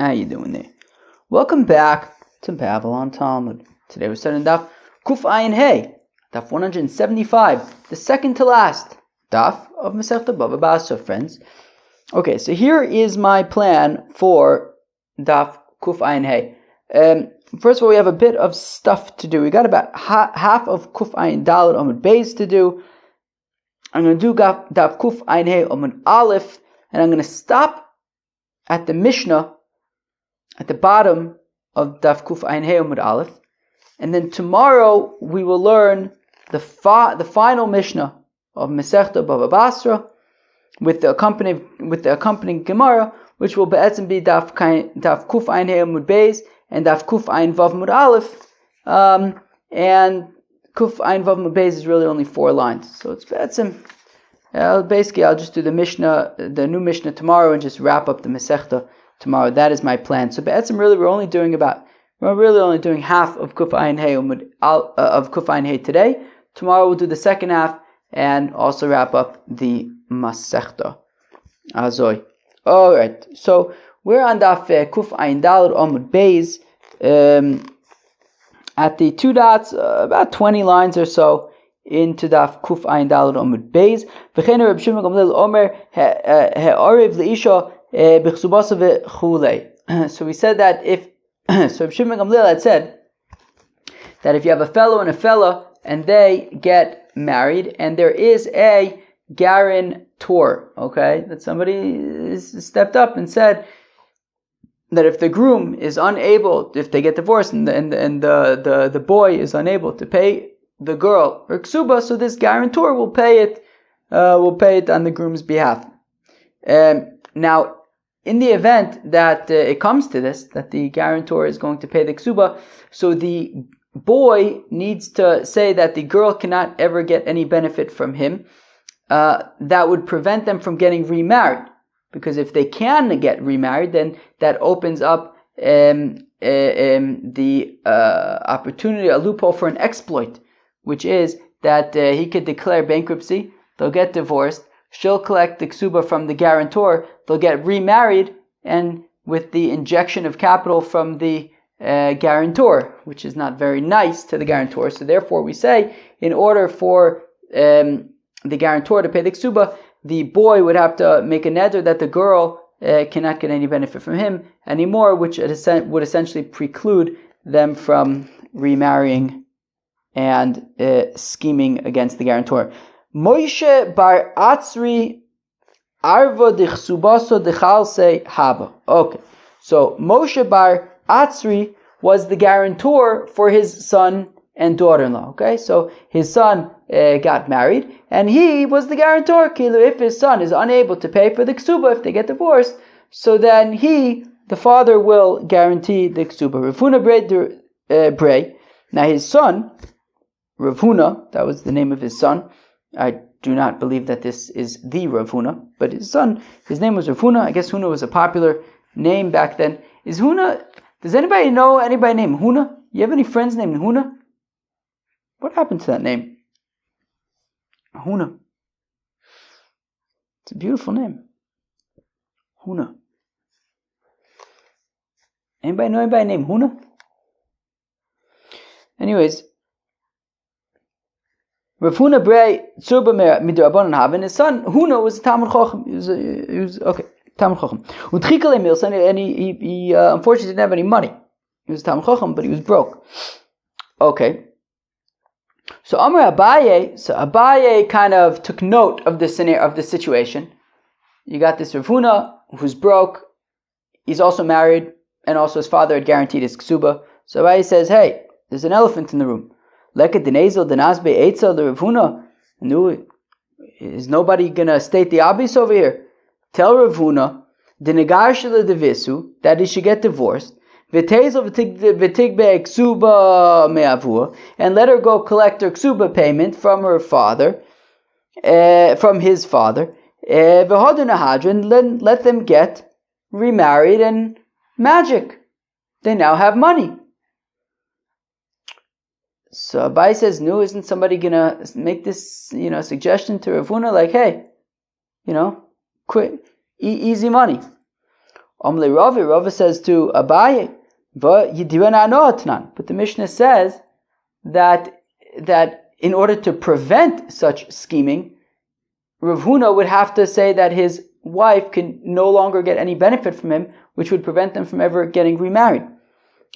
How you doing there? Welcome back to Babylon Talmud. Today we're studying Daf Kuf Ayin Hey, Daf 175, the second to last Daf of Masechta BavaBasra, friends. Okay, so here is my plan for Daf Kuf Ayin Hey. First of all, we have a bit of stuff to do. We got about half of Kuf Ayin Daled Amud Beis to do. I'm going to do Daf Kuf Ayin Hey Amud Aleph, and I'm going to stop at the Mishnah at the bottom of Daf Kuf Ayin Hey Amud Aleph, and then tomorrow we will learn the final Mishnah of Masechta BavaBasra with the accompanying Gemara, which will be Daf Kuf Ayin Hey Amud Beis and Daf Kuf Ayin Vav Amud Aleph, and Kuf Ayin Vav Amud Beis is really only 4 lines, so it's basically I'll just do the Mishnah, the new Mishnah tomorrow, and just wrap up the Masechta tomorrow. That is my plan. So really we're only doing half of Kuf Ayin Hey today. Tomorrow we'll do the second half and also wrap up the Masechta. Azoy. Alright, so we're on Daf Kuf Ayin Daled Amud Beis, at the 2 dots, about 20 lines or so into Daf Kuf Ayin Daled Amud Beis. V'chein Reb Shimon Gamliel Omer he'ariv leisha. So we said that so Shimon Gamliel had said that if you have a fellow and a fella and they get married and there is a guarantor, okay, that somebody stepped up and said that if the groom is unable, if they get divorced and the boy is unable to pay the girl her ksuba, so this guarantor will pay it on the groom's behalf. Now, in the event that it comes to this, that the guarantor is going to pay the ksuba, so the boy needs to say that the girl cannot ever get any benefit from him. That would prevent them from getting remarried, because if they can get remarried, then that opens up the opportunity, a loophole for an exploit, which is that he could declare bankruptcy, they'll get divorced, she'll collect the ksuba from the guarantor, they'll get remarried, and with the injection of capital from the guarantor, which is not very nice to the guarantor. So therefore we say, in order for the guarantor to pay the ksuba, the boy would have to make a neder that the girl cannot get any benefit from him anymore, which would essentially preclude them from remarrying and scheming against the guarantor. Moshe bar Atzri arva dechsubaso dechalse haba. Okay, so Moshe bar Atzri was the guarantor for his son and daughter-in-law. Okay, so his son got married, and he was the guarantor. If his son is unable to pay for the ksuba, if they get divorced, so then the father, will guarantee the ksuba. Rav Huna Brei. Now his son, Rav Huna, that was the name of his son. I do not believe that this is the Rav Huna, but his name was Rav Huna. I guess Huna was a popular name back then. Does anybody know anybody named Huna? You have any friends named Huna? What happened to that name? Huna. It's a beautiful name. Huna. Anybody know anybody named Huna? Anyways, Rav Huna Brei Tzurba Midrabanan Haben. His son Huna was a Talmud Chacham. He was Talmud Chacham. And he unfortunately didn't have any money. He was a Talmud Chacham, but he was broke. Okay. So Abaye kind of took note of the scenario, of the situation. You got this Rav Huna who's broke. He's also married, and also his father had guaranteed his ksuba. So Abaye says, "Hey, there's an elephant in the room. Leka denazel denasbe eitzel the Rav Huna. Is nobody gonna state the obvious over here? Tell Rav Huna denegarshele devisu that he should get divorced. V'tezel v'tigbe ksuba me'avur, and let her go collect her ksuba payment from her father, from his father. V'hodu nahadrin, let them get remarried, and magic, they now have money." So Abai says, "No, isn't somebody gonna make this, suggestion to Rav Huna, like, hey, quit, easy money." Amle Rava says to Abaye, but the Mishnah says that in order to prevent such scheming, Rav Huna would have to say that his wife can no longer get any benefit from him, which would prevent them from ever getting remarried.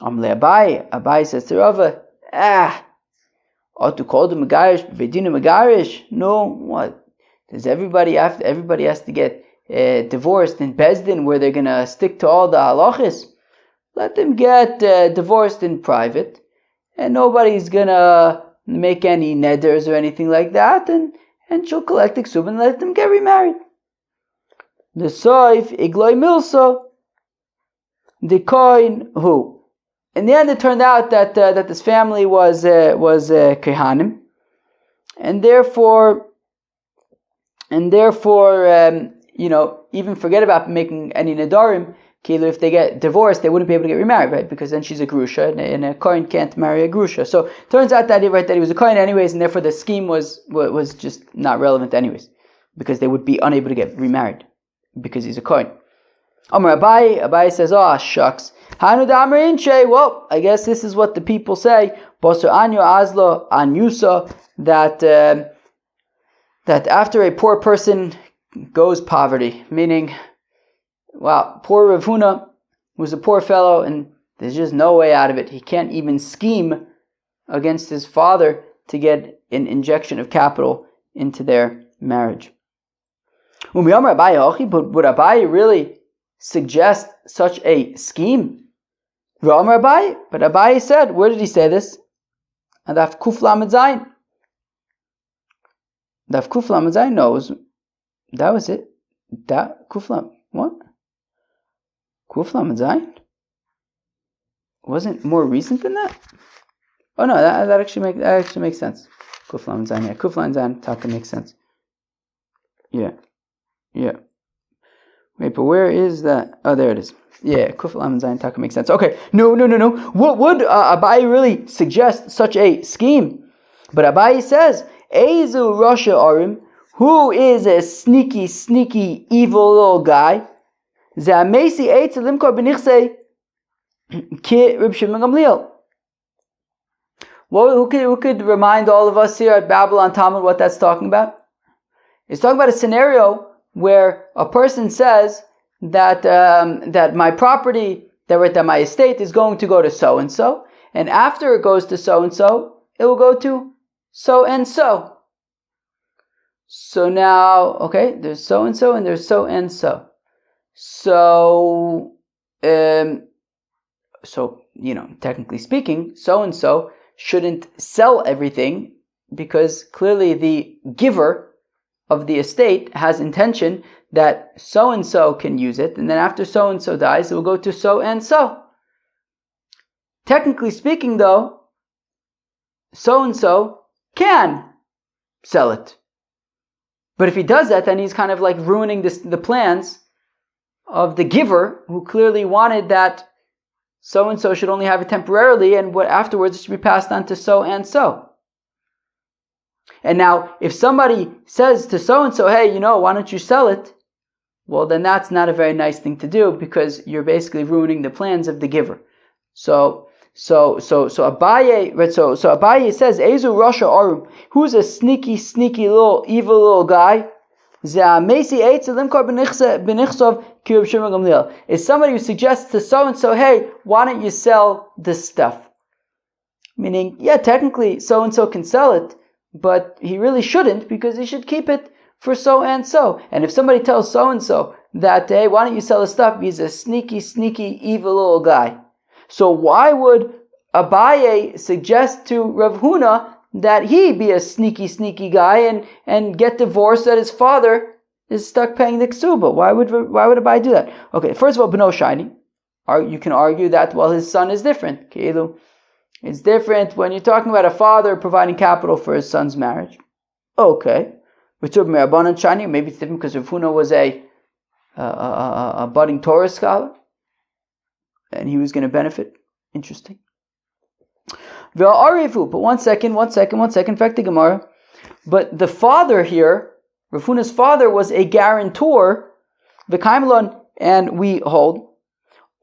Amle Abaye says to Rava, ought to call the Megarish, Bedina Megarish? No, what? Does everybody has to get divorced in Bezdin where they're going to stick to all the halachis? Let them get divorced in private, and nobody's going to make any neders or anything like that, and she'll collect the ksub and let them get remarried. The soif igloi milso, the coin who. In the end, it turned out that this family was kehanim, and therefore, even forget about making any nedarim. If they get divorced, they wouldn't be able to get remarried, right? Because then she's a grusha, and a kohen can't marry a grusha. So it turns out that he was a kohen anyways, and therefore the scheme was just not relevant anyways, because they would be unable to get remarried because he's a kohen. Amar Abaye says, "Oh shucks, Hanu da'amar inche." Well, I guess this is what the people say. Boser anyo azlo anyusa, that after a poor person goes poverty, meaning, wow, poor Rav Huna was a poor fellow, and there's just no way out of it. He can't even scheme against his father to get an injection of capital into their marriage. But would Abaye really suggest such a scheme? But Abaye said, where did he say this? Daf Kuf Lamed Zayin. Daf Kuf Lamed Zayin knows that was it. That Kuf Lamed, what? Kuf Lamed Zayin? Wasn't more recent than that? Oh no, that actually makes sense. Kuf Lamed Zayin, yeah. Kuf Lamed Zayin Taka makes sense. Yeah. Wait, but where is that? Oh, there it is. Yeah, Kuf Lamed Zayin Taka makes sense. Okay, no. What would Abaye really suggest such a scheme? But Abaye says, Eizu Rasha Arim, who is a sneaky, evil little guy? Zamesi Eitz Limkar Benichse Ki Rib Shimon Gamliel. Well, who could remind all of us here at Babylon Talmud what that's talking about? It's talking about a scenario where a person says that my property, that my estate is going to go to so and so, and after it goes to so and so, it will go to so and so. So now, okay, there's so and so, and there's so and so. So, technically speaking, so and so shouldn't sell everything, because clearly the giver of the estate has intention that so and so can use it, and then after so and so dies, it will go to so and so. Technically speaking, though, so and so can sell it. But if he does that, then he's kind of like ruining the plans of the giver, who clearly wanted that so and so should only have it temporarily, and what afterwards it should be passed on to so and so. And now, if somebody says to so and so, "Hey, why don't you sell it?" Well, then that's not a very nice thing to do, because you're basically ruining the plans of the giver. So Abaye, right? So Abaye says, "Ezu Rasha Arum," who's a sneaky, evil little guy? Is somebody who suggests to so and so, "Hey, why don't you sell this stuff?" Meaning, yeah, technically so and so can sell it, but he really shouldn't, because he should keep it for so and so. And if somebody tells so and so that, "Hey, why don't you sell this stuff?" he's a sneaky, evil little guy. So why would Abaye suggest to Rav Huna that he be a sneaky guy and get divorced, that his father is stuck paying the ksuba? Why would Abaye do that? Okay, first of all, Beno Shiny, you can argue that, well, his son is different. It's different when you're talking about a father providing capital for his son's marriage. Okay. Maybe it's different because Rav Huna was a budding Torah scholar, and he was going to benefit. Interesting. But one second, fact the Gemara. But the father here, Rav Huna's father, was a guarantor, and we hold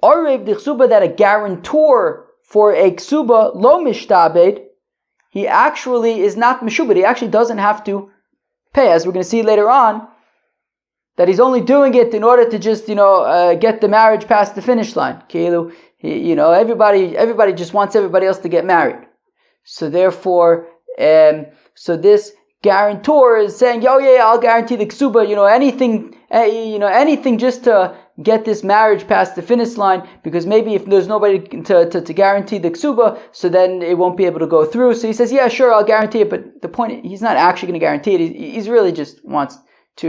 Arev d'chsuba, that a guarantor for a ksuba lo mishtabed, he actually is not meshubed. He actually doesn't have to pay, as we're going to see later on, that he's only doing it in order to just get the marriage past the finish line. Everybody just wants everybody else to get married. So therefore, so this guarantor is saying, "Oh yeah, I'll guarantee the ksuba. Anything just to get this marriage past the finish line, because maybe if there's nobody to guarantee the ksuba, so then it won't be able to go through." So he says, "Yeah, sure, I'll guarantee it." But the point, he's not actually going to guarantee it. He's really just wants to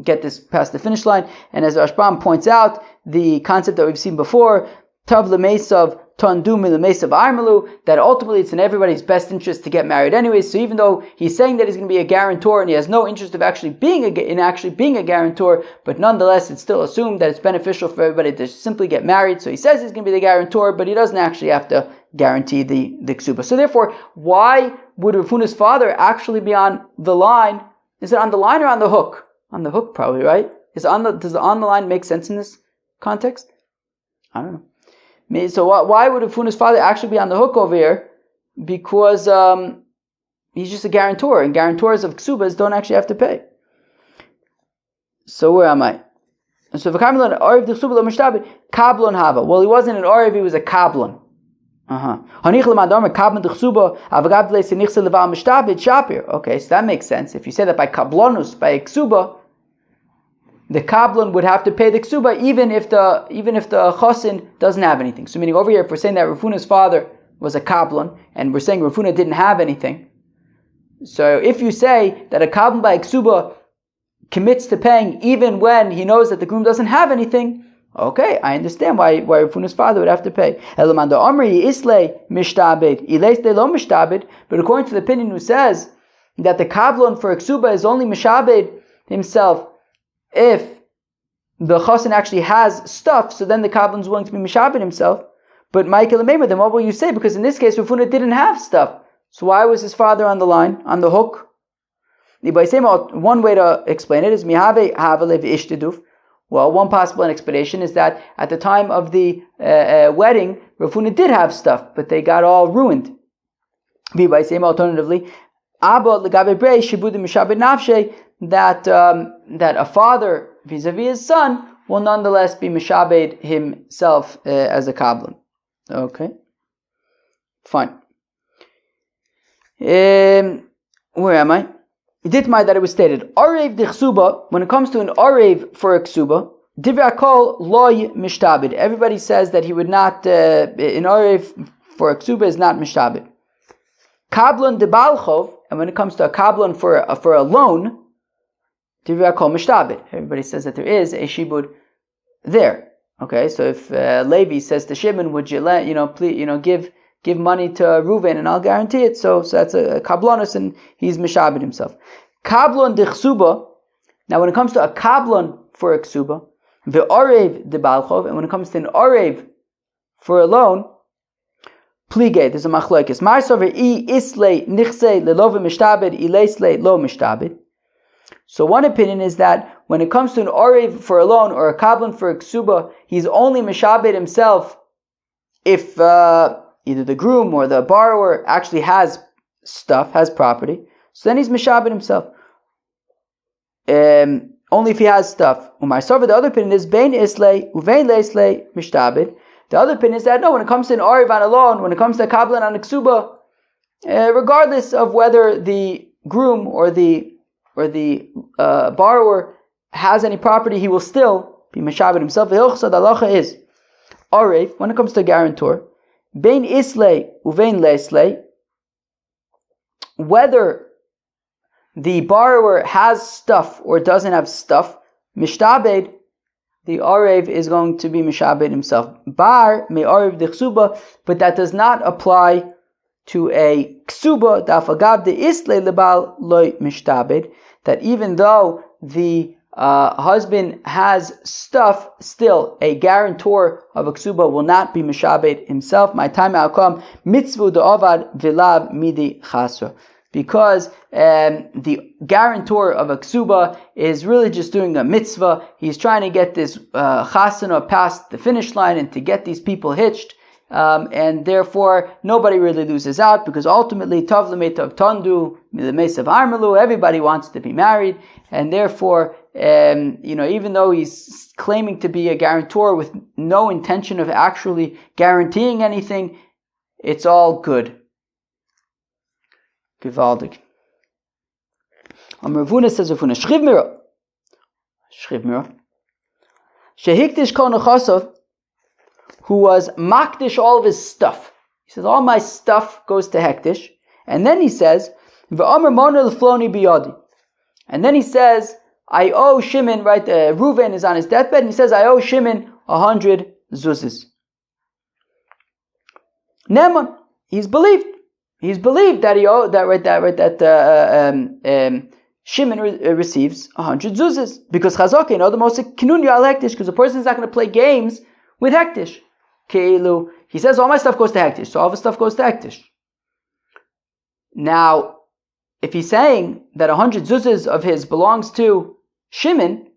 get this past the finish line. And as Rashbam points out, the concept that we've seen before, Tav l'meisav Tandum Mesav Armalu, that ultimately it's in everybody's best interest to get married anyway. So even though he's saying that he's going to be a guarantor and he has no interest of actually being a guarantor, but nonetheless it's still assumed that it's beneficial for everybody to simply get married. So he says he's going to be the guarantor, but he doesn't actually have to guarantee the ksuba. So therefore, why would Rav Huna's father actually be on the line? Is it on the line or on the hook? On the hook, probably, right? Does the on the line make sense in this context? I don't know. So why would Rav Huna's father actually be on the hook over here? Because he's just a guarantor, and guarantors of ksubas don't actually have to pay. So where am I? So kablon hava. Well, he wasn't an orev; he was a kablon. Okay, so that makes sense. If you say that by kablonus, by a ksuba, the kablon would have to pay the ksuba even if the chosin doesn't have anything. So meaning over here, if we're saying that Rav Huna's father was a kablon, and we're saying Rav Huna didn't have anything, so if you say that a kablon by a ksuba commits to paying even when he knows that the groom doesn't have anything, okay, I understand why Rav Huna's father would have to pay. But according to the opinion who says that the kablon for a ksuba is only mishabed himself if the chosin actually has stuff, so then the kablon is willing to be mishabed himself. But Michael Amema, then what will you say? Because in this case, Rav Huna didn't have stuff. So why was his father on the line, on the hook? One way to explain it is mihave havalev ishtiduf. Well, one possible explanation is that at the time of the wedding, Rav Huna did have stuff, but they got all ruined. Alternatively, that a father vis-a-vis his son will nonetheless be mishabed himself as a kablon. Okay, fine. Where am I? Ditmai that it was stated, Arev d'chsuba, when it comes to an Arev for a ksuba, Divrei Kol loy mishtabed. Everybody says that he would not, an Arev for a ksuba is not mishtabed. Kablon de balchov, and when it comes to a kablon for a loan, Divrei Kol mishtabed. Everybody says that there is a shibud there. Okay, so if Levi says to Shimon, would you give money to Reuven and I'll guarantee it. So that's a kablonus and he's mishabed himself. Kablon de chsuba. Now when it comes to a kablon for a ksuba, ve'orev de balchov, and when it comes to an orev for a loan, plige, there's a machlokes. Marsover I isle nichse lelove mishtabed ilesle lo mishtabed. So one opinion is that when it comes to an orev for a loan or a kablon for a ksuba, he's only mishabed himself if either the groom or the borrower actually has stuff, has property. So then he's mishabed himself. Only if he has stuff. Umar Sova, the other opinion is Bein Islay, Uvein Leislay, Mishtabed. The other opinion is that no, when it comes to an Ariv on a loan, when it comes to a Kabbalah on a Ksuba, regardless of whether the groom or the borrower has any property, he will still be Mishabed himself. The Hilchsa, the halacha is Ariv, when it comes to a guarantor, Bein Islay, Uvein Leislay, whether the borrower has stuff or doesn't have stuff, Mishtabed, the Arev is going to be Mishabed himself. Bar me Arev de Ksuba, but that does not apply to a Ksuba, Dafagab de Isle Lebal Loy Mishtabed, that even though the husband has stuff, still a guarantor of a Ksuba will not be Mishabed himself. My time will come, Mitzvu de Avad Vilav Midi Chasra. because the guarantor of a ksuba is really just doing a mitzvah. He's trying to get this chasana past the finish line and to get these people hitched. And therefore, nobody really loses out, because ultimately, Tav L'Meitav Tandu, L'Meisav Armelu, everybody wants to be married, and therefore, even though he's claiming to be a guarantor with no intention of actually guaranteeing anything, it's all good. Gewaldig. Ravuna says, Ravuna, Shrivmira, Shehikdish Kol Nechasov, who was makdish all of his stuff. He says, all my stuff goes to Hektish. And then he says, V'amar Mona L'floni Biyadi. And then he says, I owe Shimon, right, Reuven is on his deathbed, and he says, I owe Shimon 100 zuzes. Neman, he's believed that he owed, Shimon receives 100 zuzes. Because Chazak, the most kinunya al Hektish, because a person is not going to play games with Hektish. Keilu, he says all my stuff goes to Hektish, so all the stuff goes to Hektish. Now, if he's saying that 100 zuzas of his belongs to Shimon,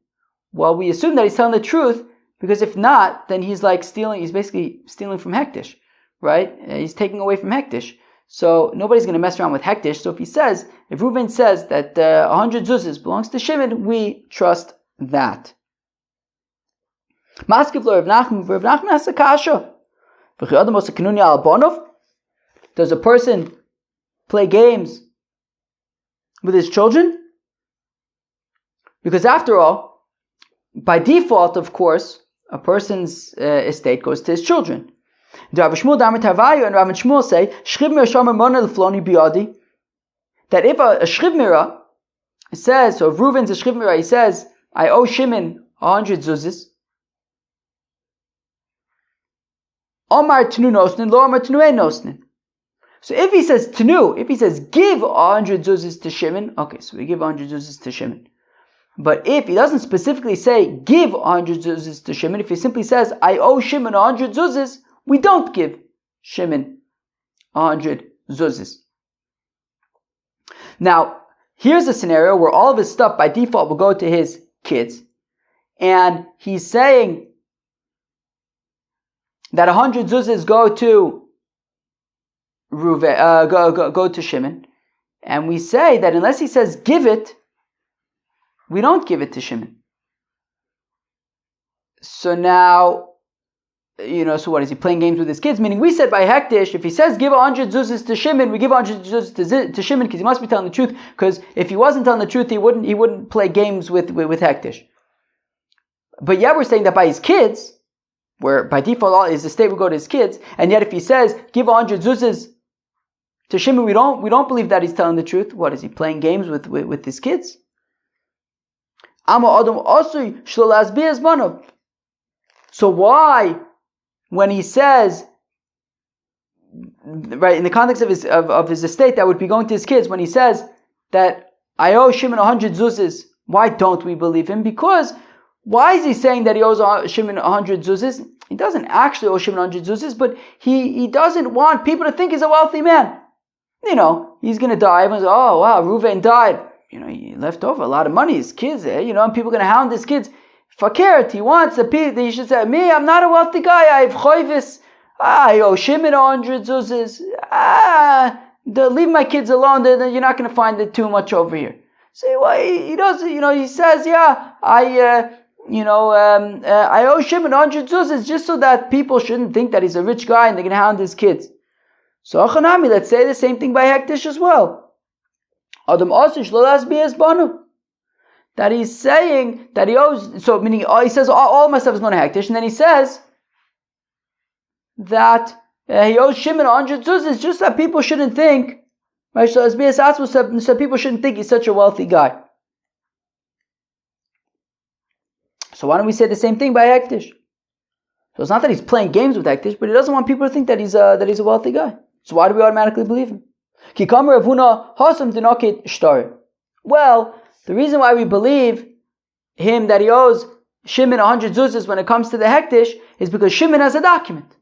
well, we assume that he's telling the truth, because if not, then he's basically stealing from Hektish, right? He's taking away from Hektish. So nobody's going to mess around with Hektish. So if Reuven says that 100 zuzas belongs to Shimon, we trust that. Does a person play games with his children? Because after all, by default, of course, a person's estate goes to his children. Rav Shmuel and Rav Shmuel say that if a Shrivmira says, so if Reuven's a Shrivmira, he says, I owe Shimon 100 zuzis. Omar Tnu Nosnin, Lo Omar Tnu Ein Nosnin. So if he says Tnu, if he says give 100 zuzis to Shimon, okay, so we give 100 zuzis to Shimon. But if he doesn't specifically say give 100 zuzis to Shimon, if he simply says I owe Shimon 100 zuzis, we don't give Shimon 100 zuzis. Now, here's a scenario where all of his stuff by default will go to his kids, and he's saying that 100 zuzas go to go to Shimon, and we say that unless he says give it, we don't give it to Shimon. So now, so what is he playing games with his kids? Meaning we said by Hektish, if he says give 100 zuzas to Shimon, we give 100 zuzas to Shimon because he must be telling the truth. Because if he wasn't telling the truth, he wouldn't play games with Hektish. But yet we're saying that by his kids, where by default his estate would go to his kids, and yet if he says give 100 zuzas to Shimon, we don't believe that he's telling the truth. What is he playing games with his kids? So why, when he says, right, in the context of his estate that would be going to his kids, when he says that I owe Shimon 100 zuzas, why don't we believe him? Because why is he saying that he owes Shimon 100 zuzas? He doesn't actually owe Shimon 100 zuzas, but he doesn't want people to think he's a wealthy man. He's going to die. Everyone's like, oh wow, Reuven died. He left over a lot of money, his kids, and people are going to hound his kids. Fakert, he wants he should say, me, I'm not a wealthy guy, I have choivis, I owe Shimon 100 zuzas, leave my kids alone, you're not going to find it too much over here. Say, well, he doesn't, he says, yeah, I owe Shimon 100 zuzas just so that people shouldn't think that he's a rich guy and they're going to hound his kids. So, Achanami, let's say the same thing by Hektish as well. Adam Osish Lolas Bias Banu. That he's saying that he owes, so meaning he says all my stuff is going to Hektish, and then he says that he owes Shimon 100 zuzas just that people shouldn't think, right? So people shouldn't think he's such a wealthy guy. So why don't we say the same thing by Hektish? So it's not that he's playing games with Hektish, but he doesn't want people to think that he's a wealthy guy. So why do we automatically believe him? Well, the reason why we believe him that he owes Shimon 100 zuzas when it comes to the Hektish is because Shimon has a document.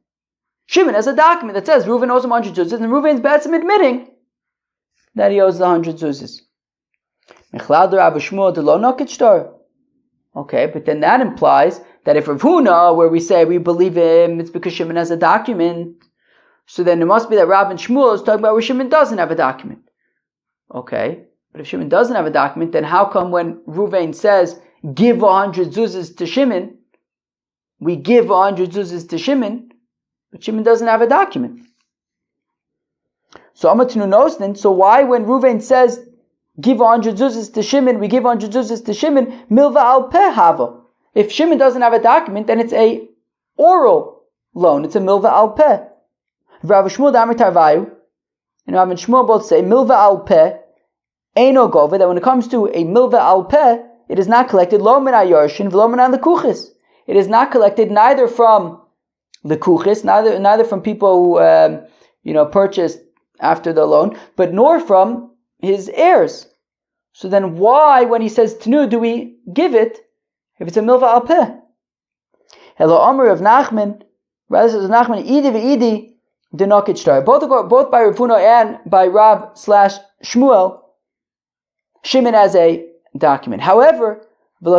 Shimon has a document that says Reuven owes him 100 zuzas, and Reuven's betzim admitting that he owes the 100 zuzes. Okay, but then that implies that if Rav Huna, where we say we believe him, it's because Shimon has a document, so then it must be that Rav and Shmuel is talking about where Shimon doesn't have a document. Okay, but if Shimon doesn't have a document, then how come when Ruvain says, give 100 zuzes to Shimon, we give 100 zuzes to Shimon, but Shimon doesn't have a document? So Amatinu knows then, so why when Ruvain says, give 100 zuzes to Shimon, we give 100 zuzes to Shimon, milva al peh hava. If Shimon doesn't have a document, then it's a oral loan. It's a milva al peh. Rav Shmuel Damar Tarvayu, and Rav and Shmuel both say milva al peh, eino gova, that when it comes to a milva al peh, it is not collected lo min hayorshin v'lo min lekuchis. It is not collected neither from lekuchis, neither from people who purchased after the loan, but nor from his heirs. So then why, when he says tnu, do we give it if it's a milva al peh? Hello, Amr of Nachman, rather says Nachman, idi v'idi denokit shtar. Both by Rav Huna and by Rav / Shmuel, Shimon has a document. However, it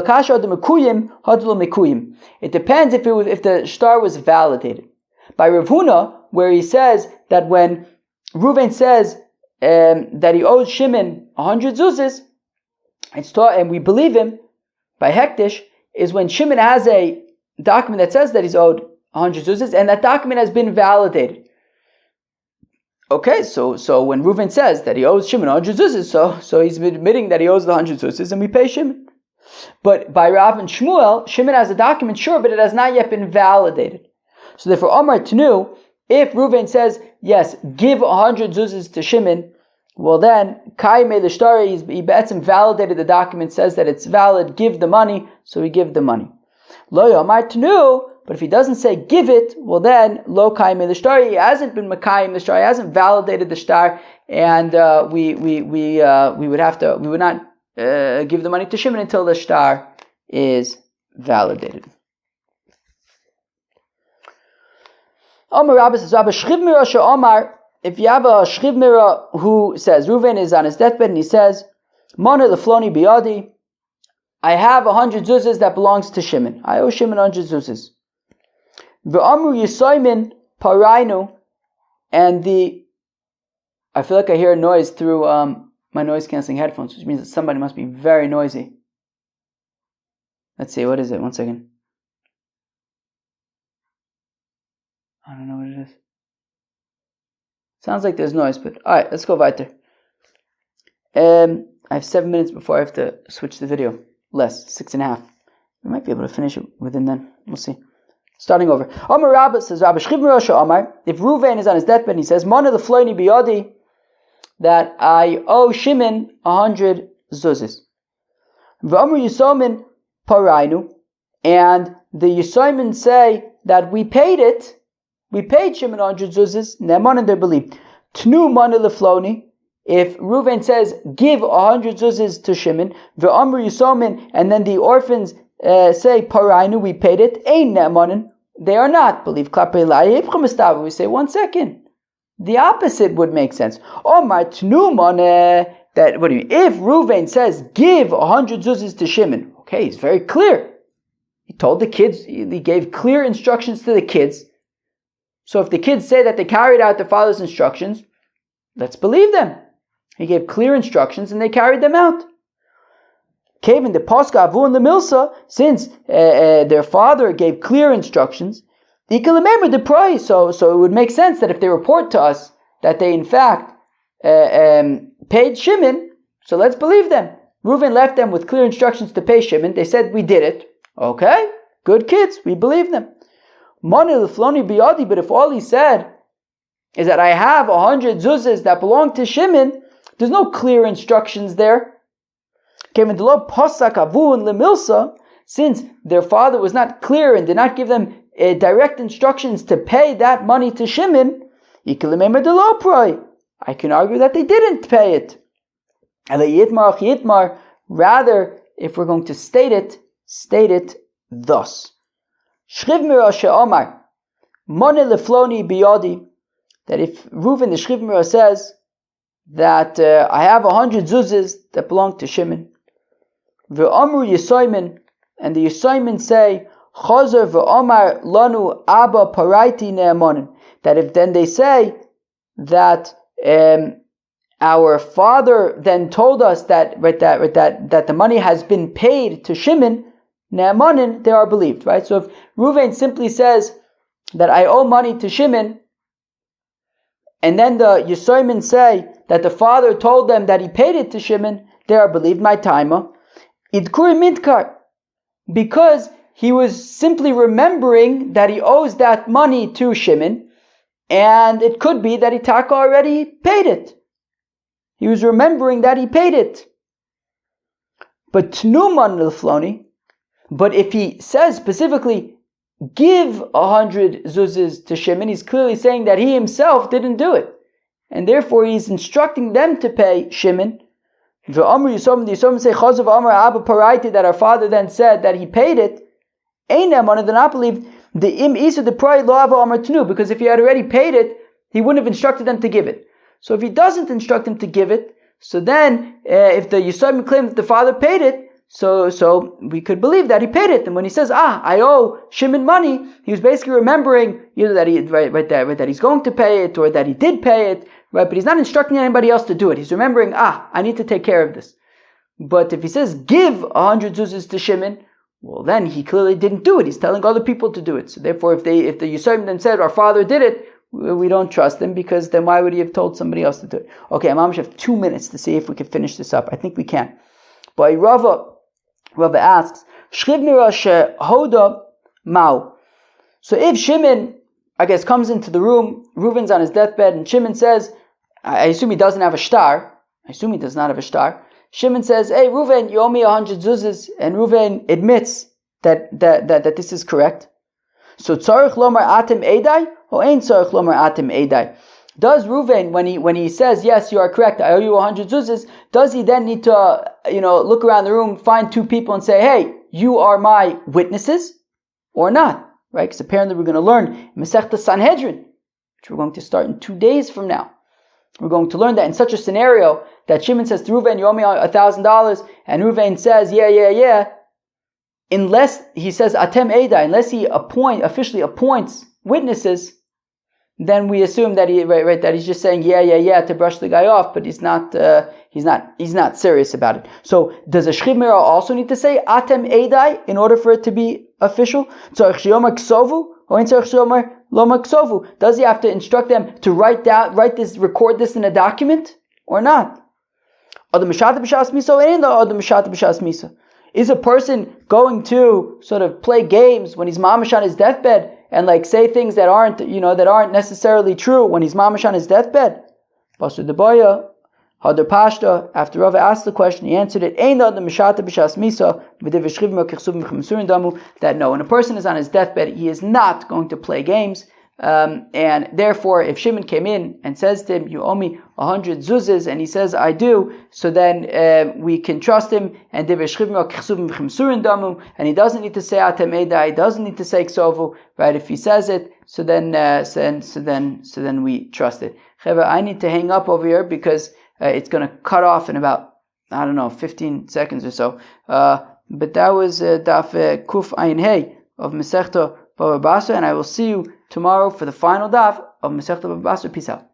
depends if the shtar was validated. By Rav Huna, where he says that when Reuven says that he owes Shimon 100 zuzes, it's taught, and we believe him by Hektish, is when Shimon has a document that says that he's owed 100 zuzes, and that document has been validated. Okay, so when Reuven says that he owes Shimon 100 zuzes, so he's admitting that he owes the 100 zuzes, and we pay Shimon. But by Rav and Shmuel, Shimon has a document, sure, but it has not yet been validated. So therefore, Omar Tanu, if Reuven says, yes, give 100 zuzes to Shimon, well then, Kai made the story, he betzim validated the document, says that it's valid, give the money, so we give the money. Lo Omar Tanu, but if he doesn't say give it, well then, lo Kai made the story, he hasn't been Makayim the star, he hasn't validated the star, and we would not give the money to Shimon until the shtar is validated. Omar Rabbi says, Rabbi Shchiv Mira Omar, if you have a Shchiv Mira who says, Reuven is on his deathbed and he says, Mana lefloni biyadi, I have 100 zuzas that belongs to Shimon. I owe Shimon 100 zuzas. V'amru Yisoimin parainu, and I feel like I hear a noise through my noise-canceling headphones, which means that somebody must be very noisy. Let's see, what is it? 1 second. I don't know what it is. Sounds like there's noise, but alright, let's go weiter. I have 7 minutes before I have to switch the video. Less, 6.5. We might be able to finish it within then. We'll see. Starting over. Omar Rabba says, Rabba Shchiv Mirosha Omar, if Reuven is on his deathbed and he says, Mana lefloini biyadi, that I owe Shimon 100 zuzis. V'amru Yisomin parainu, and the Yisomin say that we paid Shimon 100 zuzis, Ne'eman, and they believe. Tnu mana lefloni, if Reuven says, give 100 zuzis to Shimon, v'amru Yisomin, and then the orphans say, parainu, we paid it, ein ne'emanin, they are not. Believe klapei la'yibcha, we say, 1 second. The opposite would make sense. Omar tnu maneh, that, what do you mean? If Reuven says, give 100 zuzis to Shimon, okay, he's very clear. He told the kids, he gave clear instructions to the kids. So if the kids say that they carried out their father's instructions, let's believe them. He gave clear instructions and they carried them out. Kevin the Pascha Avu and the Milsa, since their father gave clear instructions, he can remember the price. So it would make sense that if they report to us that they in fact paid Shimon, so let's believe them. Reuven left them with clear instructions to pay Shimon. They said we did it. Okay, good kids, we believe them. Mani lefloni biyadi, but if all he said is that I have 100 zuzas that belong to Shimon, there's no clear instructions there. Since their father was not clear and did not give them direct instructions to pay that money to Shimon, I can argue that they didn't pay it. Rather, if we're going to state it thus. Shchiv Mira she'omar, Mone lefloni biyadi, that if Reuven the Shchiv Mira says that I have 100 zuzes that belong to Shimon. Ve'amru Yisaymin, and the Yisaymin say, Chazer ve'amar lanu abba paraiti ne'emanim, that if then they say that our father then told us that the money has been paid to Shimon, ne'emanim, they are believed, right? So if Reuven simply says that I owe money to Shimon, and then the Yisaymin say that the father told them that he paid it to Shimon, they are believed. My taima, idkur midkar, because he was simply remembering that he owes that money to Shimon, and it could be that Itaka already paid it. He was remembering that he paid it. But Tnuman Lefloni, but if he says specifically, give 100 zuzes to Shimon, he's clearly saying that he himself didn't do it. And therefore he's instructing them to pay Shimon. The Yisomim say, Chazav Amar Abba Paraiti, that our father then said that he paid it. Einem, one of the not believed, the Im Isa the Prai Loava Amar Tnu, because if he had already paid it, he wouldn't have instructed them to give it. So if he doesn't instruct them to give it, so then if the Yisomim claim that the father paid it, so we could believe that he paid it. And when he says, I owe Shimon money, he was basically remembering either that that he's going to pay it, or that he did pay it, right? But he's not instructing anybody else to do it. He's remembering, I need to take care of this. But if he says, give 100 zuzes to Shimon, well, then he clearly didn't do it. He's telling other people to do it. So therefore, if the Yisraelim then said, our father did it, we don't trust him, because then why would he have told somebody else to do it? Okay, Imam, we have 2 minutes to see if we can finish this up. I think we can. But Rava asks, Hoda Mao. So if Shimon, I guess, comes into the room, Reuven's on his deathbed, and Shimon says, I assume he doesn't have a shtar. I assume he does not have a shtar. Shimon says, hey, Reuven, you owe me 100 zuzes, and Reuven admits that this is correct. So tzarich lomar atem edai, or ain't tzarich lomar atem edai? Does Reuven, when he says, yes, you are correct, I owe you 100 zuzes, does he then need to, look around the room, find 2 people and say, hey, you are my witnesses, or not? Right? Because apparently we're going to learn Masechta Sanhedrin, which we're going to start in 2 days from now. We're going to learn that in such a scenario that Shimon says to Reuven, you owe me $1,000, and Reuven says, yeah, unless he says Atem Eida, unless he officially appoints witnesses, then we assume that that he's just saying yeah to brush the guy off, but he's not serious about it. So does a Shchiv Mirah also need to say Atem Eidai in order for it to be official? Does he have to instruct them to record this in a document, or not? Is a person going to sort of play games when he's mamash on his deathbed and say things that aren't necessarily true when he's mamash on his deathbed? Basur Debaya, Hadar Pashta, after Rava asked the question, he answered it, that no, when a person is on his deathbed, he is not going to play games. And therefore, if Shimon came in and says to him, you owe me 100 zuzes, and he says, I do, so then we can trust him, and he doesn't need to say Atem Eida, he doesn't need to say Ksovu, right? If he says it, so then we trust it. Cheva, I need to hang up over here because it's going to cut off in about, 15 seconds or so. But that was Daf Kuf Ayin Hey of Masechta BavaBasra, and I will see you tomorrow for the final daf of Masechta BavaBasra. Peace out.